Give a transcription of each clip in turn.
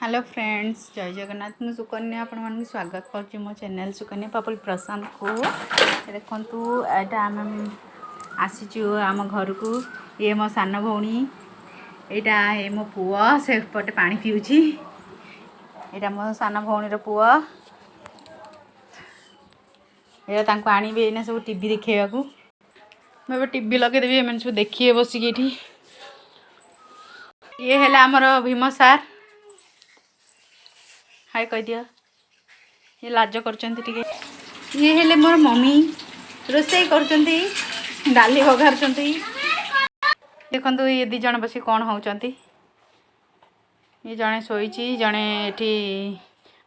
Hello friends, जय जगन्नाथ। मुझे सुकन्या आपण मानक स्वागत कर मो चैनल सुकन्या papul prasant को। देखु एटा आम आसीचु आम घर को। ये मो सान भौणी, एटा हे मो पुआ से पटे पानी पिउची। एटा मो सान भौणीर पुआ। एटा तांको आनिबे एना सब टीवी देखेबा को। मैं टीवी लगे देबी, एमन सब देखिए बसिक एठी। ये हेला हमर भीम सार। हाय कह दिया। ये लाज करचंती टिके। ये हेले मोर मम्मी रोसई करचंती, डाली बघारचंती। देखंतु ये दी जण बसी कोन होउचंती। ये जणे सोईची, जणे एठी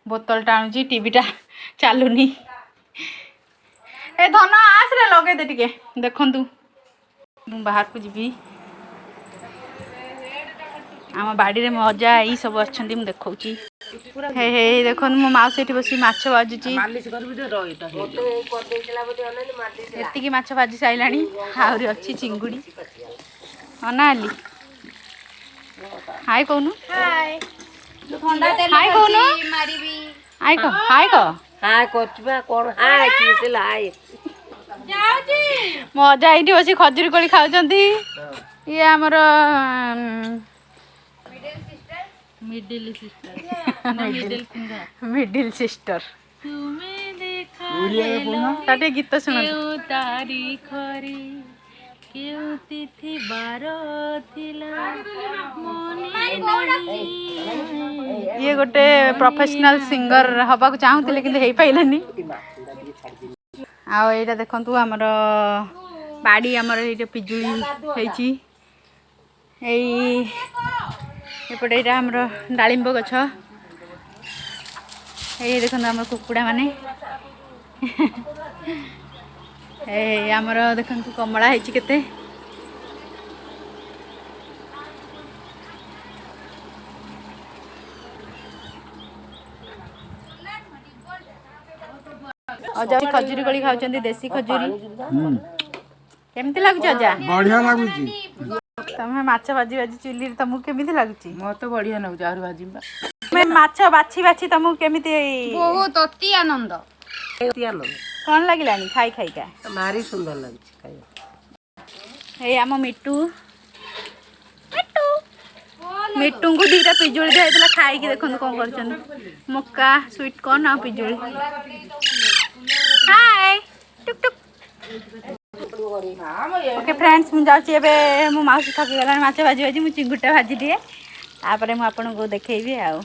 बोतल टाणुची, टीवीटा चालुनी। ए धन आसरे लगे दे टिके। देखंतु मु बाहर को जीबी। आम बाड़ी रे मजा ई सब अच्छंती मु देखौची। हे हे देखो मो माउस एठी बसी माछ बाजुची। एतिकी माछ बाजी साइलानी। आउरी अच्छी चिंगुड़ी अनाली। हाय कहनु। हाय हाय कहनु। हाय को हाय को हाय कोचबा कोन हाय किसिल हाय जाउची। मजा एठी बसी खजूरी कोली खाउचंती। ये हमर मिडिल सिस्टर तुम्हें देखा ताटे गीत सुन तारीख रे केउ तिथि बार थिला मने नहीं। ये गोटे प्रोफेशनल सिंगर हबा को चाहूतिले किंतु हेई पाइलानी। आ एटा देखंतु हमर बाड़ी हमर एटा पिजुली हेची। एई एपटे यहाँ आम डालिंब गछ। ये देखो आम कुकुड़ा माने। आमर देखु कमला है केते। अजा खजूरी कोली खाउचंती, देसी खजूरी। केमती लागुच अजा? बढ़िया लागुची। तमे माछ भाजी भाजी चुली तुमको केमिति लागुची? मत बढ़िया न आउर भाजी मैं माछ बाछी बाछी तुमको केमिति? बहुत अति आनंद। अति आनंद कोन लागिलानी खाई खाई का? मारी सुंदर लागुची खाई। हे आम मिट्टू मिट्टू को दीटा पिजुली दिखाई खाई कि देखो कौन कर मक्का स्वीट कॉर्न आ पिजुली। हाय टुक टुक। ओके फ्रेंड्स, मुझे जाऊँगी मो माउसी थकी गलानी माछ भाजी भाजी। मुझे चिंगुटा भाजी दिए, तापर मुझे आपको देखी आगू।